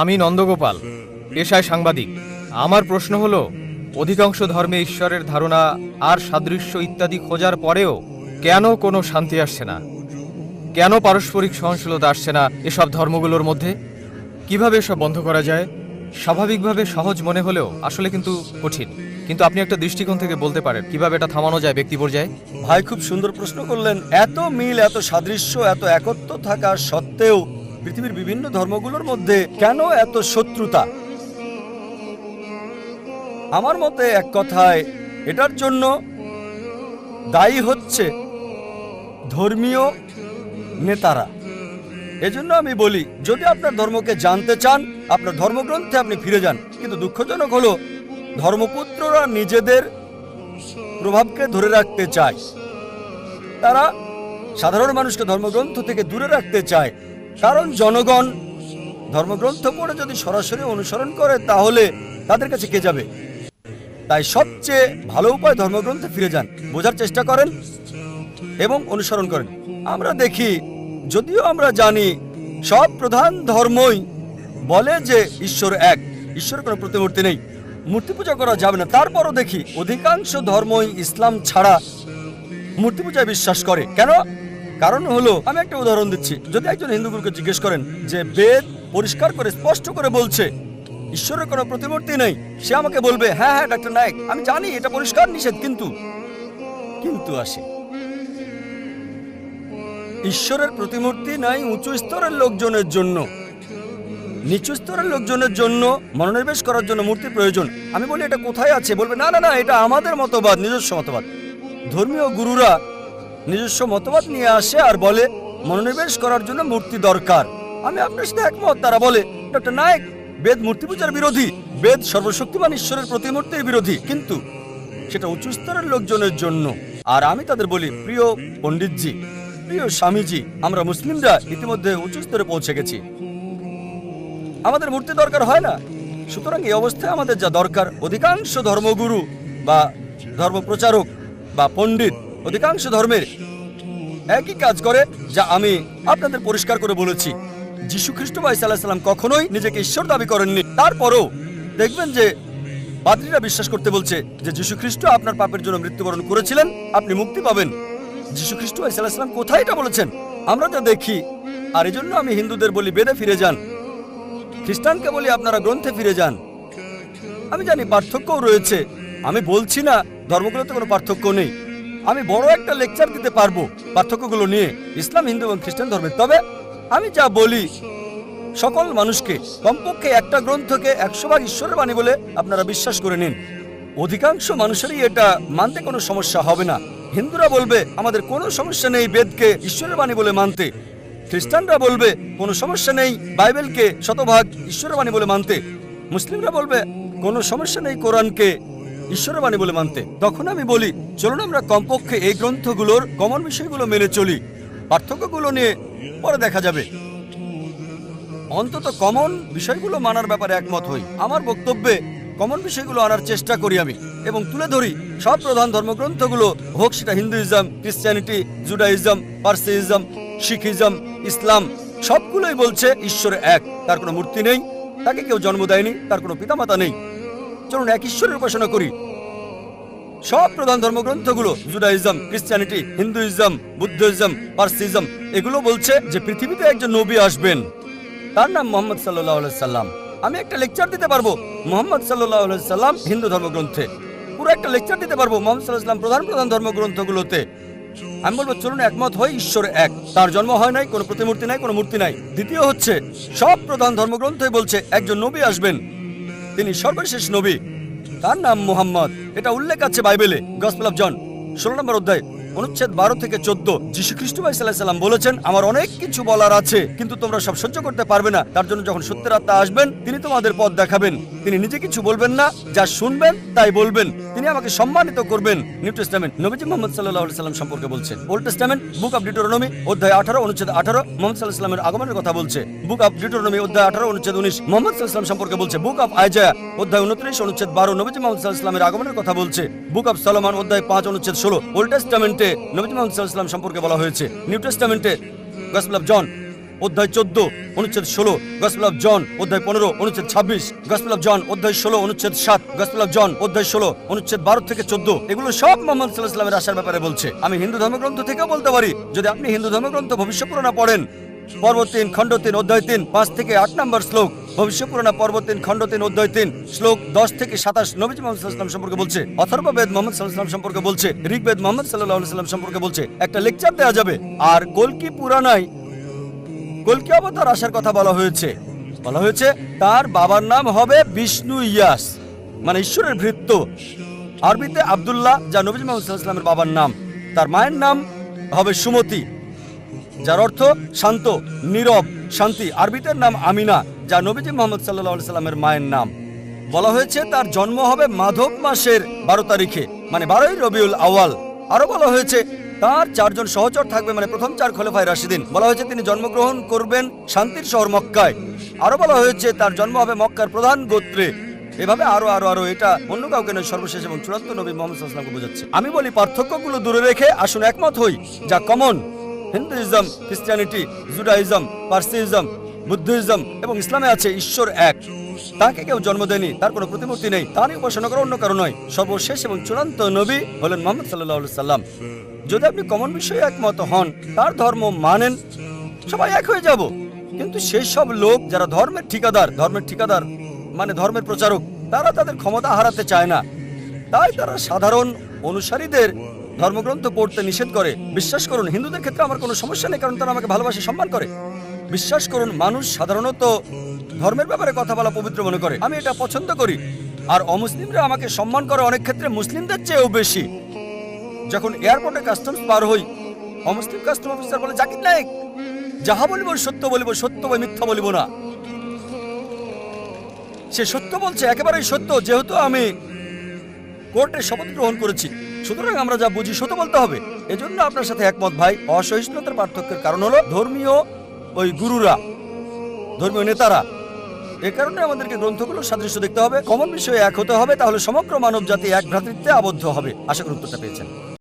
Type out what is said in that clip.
আমি নন্দগোপাল, পেশায় সাংবাদিক। আমার প্রশ্ন হলো, অধিকাংশ ধর্মে ঈশ্বরের ধারণা আর সাদৃশ্য ইত্যাদি খোঁজার পরেও কেন কোনো শান্তি আসছে না? কেন পারস্পরিক সহনশীলতা আসছে না এসব ধর্মগুলোর মধ্যে? কিভাবে এসব বন্ধ করা যায়? স্বাভাবিকভাবে সহজ মনে হলেও আসলে কিন্তু কঠিন। কিন্তু আপনি একটা দৃষ্টিকোণ থেকে বলতে পারেন কিভাবে এটা থামানো যায় ব্যক্তি পর্যায়ে? ভাই, খুব সুন্দর প্রশ্ন করলেন। এত মিল, এত সাদৃশ্য, এত একত্ব থাকা সত্ত্বেও পৃথিবীর বিভিন্ন ধর্মগুলোর মধ্যে কেন এত শত্রুতা? আমার মতে এক কথায় এটার জন্য দায়ী হচ্ছে ধর্মীয় নেতারা। এজন্য আমি বলি, যদি আপনার ধর্মকে জানতে চান, আপনার ধর্মগ্রন্থে আপনি ফিরে যান। কিন্তু দুঃখজনক হলো, ধর্মপুত্ররা নিজেদের প্রভাবকে ধরে রাখতে চায়। তারা সাধারণ মানুষকে ধর্মগ্রন্থ থেকে দূরে রাখতে চায়, কারণ জনগণ ধর্মগ্রন্থ পড়ে যদি সরাসরি অনুসরণ করে তাহলে তাদের কাছে কে যাবে? তাই সবচেয়ে ভালো উপায় ধর্মগ্রন্থে ফিরে যান, বোঝার চেষ্টা করেন এবং অনুসরণ করেন। আমরা দেখি, যদিও আমরা জানি সব প্রধান ধর্মই বলে যে ঈশ্বর এক, ঈশ্বরের কোনো প্রতিমূর্তি নেই, মূর্তি পূজা করা যাবে না, তারপরও দেখি অধিকাংশ ধর্মই ইসলাম ছাড়া মূর্তি পূজায় বিশ্বাস করে। কেন? কারণ হলো, আমি একটা উদাহরণ দিচ্ছি। যদি একজন হিন্দুগুরুকে জিজ্ঞেস করেন যে বেদ পরিষ্কার করে স্পষ্ট করে বলছে ঈশ্বরের কোনো প্রতিমূর্তি নেই, সে আমাকে বলবে, হ্যাঁ হ্যাঁ ডাক্তার নায়েক, আমি জানি এটা পরিষ্কার নিষেধ, কিন্তু আসে ঈশ্বরের প্রতিমূর্তি নাই উঁচু স্তরের লোকজনের জন্য। নিচু স্তরের লোকজনের জন্য মনোনিবেশ করার জন্য মূর্তি প্রয়োজন। আমি বলি, এটা কোথায় আছে? বলবে, না না না, এটা আমাদের মতবাদ, নিজস্ব মতবাদ। ধর্মীয় গুরুরা নিজস্ব মতবাদ নিয়ে আসে আর বলে মনোনিবেশ করার জন্য মূর্তি দরকার। আমি আপনার সাথে একমত। তারা বলে, ডক্টর নায়েক, বেদ মূর্তি পূজার বিরোধী, বেদ সর্বশক্তিমান ঈশ্বরের প্রতিমূর্তির বিরোধী, কিন্তু সেটা উঁচু স্তরের লোকজনের জন্য। আর আমি তাদের বলি, প্রিয় পণ্ডিতজি, প্রিয় স্বামীজি, আমরা মুসলিমরা ইতিমধ্যে উঁচু স্তরে পৌঁছে গেছি, আমাদের মূর্তি দরকার হয় না। সুতরাং এই অবস্থায় আমাদের যা দরকার, অধিকাংশ ধর্মগুরু বা ধর্মপ্রচারক বা পণ্ডিত অধিকাংশ ধর্মের একই কাজ করে, যা আমি আপনাদের পরিষ্কার করে বলেছি। যীশু খ্রিস্ট ভাই সাল্লাল্লাহু আলাইহি সাল্লাম কখনোই নিজেকে ঈশ্বর দাবি করেননি। তারপরও দেখবেন যে পাদ্রীরা বিশ্বাস করতে বলছে যে যীশু খ্রিস্ট আপনার পাপের জন্য মৃত্যুবরণ করেছিলেন, আপনি মুক্তি পাবেন। যীশু খ্রিস্ট ভাই সাল্লাল্লাহু আলাইহি সাল্লাম কোথায় এটা বলেছেন? আমরা তা দেখি। আর এজন্য আমি হিন্দুদের বলি, বেদে ফিরে যান। খ্রিস্টানকে বলি, আপনারা গ্রন্থে ফিরে যান। আমি জানি পার্থক্যও রয়েছে, আমি বলছি না ধর্মগুলোতে কোনো পার্থক্য নেই। আমি বড় একটা লেকচার দিতে পারবো পার্থক্যগুলো নিয়ে, ইসলাম, হিন্দু এবং খ্রিস্টান ধর্মের। তবে আমি যা বলি, সকল মানুষকে কমপক্ষে একটা গ্রন্থকে 100 ভাগ ঈশ্বরের বাণী বলে আপনারা বিশ্বাস করে নিন। অধিকাংশ মানুষেরই এটা মানতে কোনো সমস্যা হবে না। হিন্দুরা বলবে, আমাদের কোনো সমস্যা নেই বেদকে ঈশ্বরের বাণী বলে মানতে। খ্রিস্টানরা বলবে, কোনো সমস্যা নেই বাইবেলকে শতভাগ ঈশ্বরের বাণী বলে মানতে। মুসলিমরা বলবে, কোনো সমস্যা নেই কোরআনকে ঈশ্বরের বাণী বলে মানতে। তখন আমি বলি, চলুন আমরা কমপক্ষে এই গ্রন্থগুলোর কমন বিষয়গুলো মেনে চলি, পার্থক্যগুলো নিয়ে পরে দেখা যাবে। অন্তত কমন বিষয়গুলো মানার ব্যাপারে একমত হই। আমার বক্তব্যে কমন বিষয়গুলো আনার চেষ্টা করি আমি, এবং তুলে ধরি সব প্রধান ধর্মগ্রন্থগুলো, হোক সেটা হিন্দুইজম, ক্রিশ্চিয়ানিটি, জুডাইজম, পার্সিজম, শিখিজম, ইসলাম, সবগুলোই বলছে ঈশ্বর এক, তার কোনো মূর্তি নেই, তাকে কেউ জন্ম দেয়নি, তার কোনো পিতামাতা নেই। চলুন এক ঈশ্বরের উপাসনা করি। সব প্রধান ধর্মগ্রন্থগুলো, জুডাইজম, ক্রিশ্চিয়ানিটি, হিন্দুইজম, বুদ্ধিজম, পার্সিজম, এগুলো বলছে যে পৃথিবীতে একজন নবী আসবেন, তার নাম মুহাম্মদ সাল্লাল্লাহু আলাইহি সাল্লাম। আমি একটা লেকচার দিতে পারবো মুহাম্মদ সাল্লাল্লাহু আলাইহি সাল্লাম হিন্দু ধর্মগ্রন্থে, পুরো একটা লেকচার দিতে পারবো মুহাম্মদ সাল্লাল্লাহু আলাইহি সাল্লাম প্রধান ধর্মগ্রন্থগুলোতে। আমি বলবো, চলুন একমত হই, ঈশ্বর এক, তার জন্ম হয় নাই, কোনো প্রতিমূর্তি নাই, কোনো মূর্তি নাই। দ্বিতীয় হচ্ছে, সব প্রধান ধর্মগ্রন্থই বলছে একজন নবী আসবেন, তিনি সর্বশেষ নবী, তার নাম মুহাম্মদ। এটা উল্লেখ আছে বাইবেলে, গসপেল অফ জন 16 নম্বর অধ্যায়, অনুচ্ছেদ 12 থেকে 14। যীশু খ্রিস্ট ভাই সাল্লাল্লাহু আলাইহি সাল্লাম বলেছেন, আমার অনেক কিছু বলার আছে, কিন্তু তোমরা সব সহ্য করতে পারবে না। তার জন্য যখন সত্যের আত্মা আসবেন, তিনি তোমাদের পথ দেখাবেন। তিনি নিজে কিছু বলবেন না, যা শুনবেন তাই বলবেন। তিনি আমাকে সম্মানিত করবেন। নিউ টেস্টামেন্ট নবীজি মুহাম্মদ সাল্লাল্লাহু আলাইহি সাল্লাম সম্পর্কে বলছেন। ওল্ড টেস্টামেন্ট বুক অফ ডিউটেরোনমি অধ্যায় 18 অনুচ্ছেদ 18 মুহাম্মদ সাল্লাল্লাহু আলাইহি সাল্লামের আগমনের কথা বলছে। বুক অফ ডিউটেরোনমি অধ্যায় 18 অনুচ্ছেদ 19 মুহাম্মদ সাল্লাল্লাহু আলাইহি সাল্লাম সম্পর্কে বলছে। বুক অফ আইজায়া অধ্যায় 29 অনুচ্ছেদ 12 নবীজি মুহাম্মদ সাল্লাল্লাহু আলাইহি সাল্লামের আগমনের কথা বলছে। বুক অফ সলোমন অধ্যায় 5 অনুচ্ছেদ 16 ওল্ড টেস্টামেন্টে নবীজি মুহাম্মদ সাল্লাল্লাহু আলাইহি সাল্লাম সম্পর্কে বলা হয়েছে। নিউ টেস্টামেন্টে গসপেল অফ জন অধ্যায় 14 অনুচ্ছেদ 16, গসপেল অফ জন অধ্যায় 15 অনুচ্ছেদ 26, গসপেল অফ জন অধ্যায় 16 অনুচ্ছেদ 7, গসপেল অফ জন অধ্যায় 16 অনুচ্ছেদ 12 থেকে 14। এগুলো সব মুহাম্মদ সাল্লাল্লাহু আলাইহি ওয়াসাল্লামের আসার ব্যাপারে বলছে। আমি হিন্দু ধর্মগ্রন্থ থেকেও বলতে পারি, যদি আপনি হিন্দু ধর্মগ্রন্থ ভবিষ্যপুরাণ পড়েন, পর্ব 3 খণ্ড 3 অধ্যায় 3 5 থেকে 8 নম্বর শ্লোক, ভবিষ্যপুরাণ পর্ব 3 খণ্ড 3 অধ্যায় 3 শ্লোক 10 থেকে 27 নবীজি মুহাম্মদ সাল্লাল্লাহু আলাইহি ওয়াসাল্লাম সম্পর্কে বলছে, অথর্ববেদ মুহাম্মদ সাল্লাল্লাহু আলাইহি ওয়াসাল্লাম সম্পর্কে বলছে, ঋগ্বেদ মুহাম্মদ সাল্লাল্লাহু আলাইহি ওয়াসাল্লাম সম্পর্কে বলছে। একটা লেকচার দেওয়া যাবে। আর কল্কি পুরাণায় কল্কি অবতার আসার কথা বলা হয়েছে। তার বাবার নাম হবে বিষ্ণু ইয়াস, মানে ঈশ্বরের ভৃত্য। আরবিতে আব্দুল্লাহ, যা নবীজি মুহাম্মদ সাল্লাল্লাহু আলাইহি ওয়াসাল্লামের বাবার নাম। তার মায়ের নাম হবে সুমতি, যার অর্থ শান্ত, নীরব, শান্তি। আরবিতে নাম আমিনা, যা নবীজি মুহাম্মদ সাল্লাল্লাহু আলাইহি সাল্লামের মায়ের নাম। বলা হয়েছে তার জন্ম হবে মাধব মাসের 12 তারিখে, মানে 12ই রবিউল আওয়াল। আরো বলা হয়েছে তার 4 জন সহচর থাকবে, মানে প্রথম 4 খলিফায়ে রাশিদিন। বলা হয়েছে তিনি জন্মগ্রহণ করবেন শান্তির শহর মক্কায়। আরো বলা হয়েছে তার জন্ম হবে মক্কার প্রধান গোত্রে। এভাবে আরো আরো আরো, এটা অন্য কাউকে নয়, সর্বশেষ এবং চূড়ান্ত নবী মুহাম্মদ সাল্লাল্লাহু আলাইহি ওয়াসাল্লামকে বোঝাচ্ছে। আমি বলি পার্থক্যগুলো দূরে রেখে আসুন একমত হই, যা common. Hinduism, Christianity, Judaism, Parsism, Buddhism এবং ইসলামে আছে ঈশ্বর এক। তাকে কেউ জন্ম দেয়নি, তার কোনো প্রতিমূর্তি নেই, তারই উপাসনা করা অন্য কারো নয়। সর্বশেষ এবং চূড়ান্ত নবী হলেন মুহাম্মদ সাল্লাল্লাহু আলাইহি সাল্লাম। যদি আপনি কমন বিষয়ে একমত হন, তার ধর্ম মানেন, সবাই এক হয়ে যাব। কিন্তু সেই সব লোক যারা ধর্মের ঠিকাদার মানে ধর্মের প্রচারক, তারা তাদের ক্ষমতা হারাতে চায় না। তাই তারা সাধারণ অনুসারীদের ধর্মগ্রন্থ পড়তে নিষেধ করে। বিশ্বাস করুন, হিন্দুদের ক্ষেত্রে আমার কোনো সমস্যা নেই, কারণ তারা আমাকে ভালোবাসে, সম্মান করে। বিশ্বাস করুন, মানুষ সাধারণত ধর্মের ব্যাপারে কথা বলা পবিত্র মনে করে, আমি এটা পছন্দ করি। আর অমুসলিমরা আমাকে সম্মান করে অনেক ক্ষেত্রে মুসলিমদের চেয়েও বেশি। যখন এয়ারপোর্টে কাস্টমস পার হই, অমুসলিম কাস্টম অফিসার বলে, জাকির নায়েক, যাহা বলিব সত্য বলিব, সত্য বই মিথ্যা বলিব না। সে সত্য বলছে, একেবারেই সত্য, যেহেতু আমি কোর্টে শপথ গ্রহণ করেছি, সুতরাং আমরা যা বুঝি সত্য বলতে হবে। এজন্য আপনার সাথে একমত ভাই। অসহিষ্ণুতার পার্থক্যের কারণ হলো ধর্মীয় ওই গুরুরা, ধর্মীয় নেতারা। এ কারণে আমাদেরকে গ্রন্থগুলোর সাদৃশ্য দেখতে হবে, কমন বিষয়ে এক হতে হবে, তাহলে সমগ্র মানব জাতি এক ভ্রাতৃত্বে আবদ্ধ হবে। আশা করি উত্তরটা পেয়েছেন।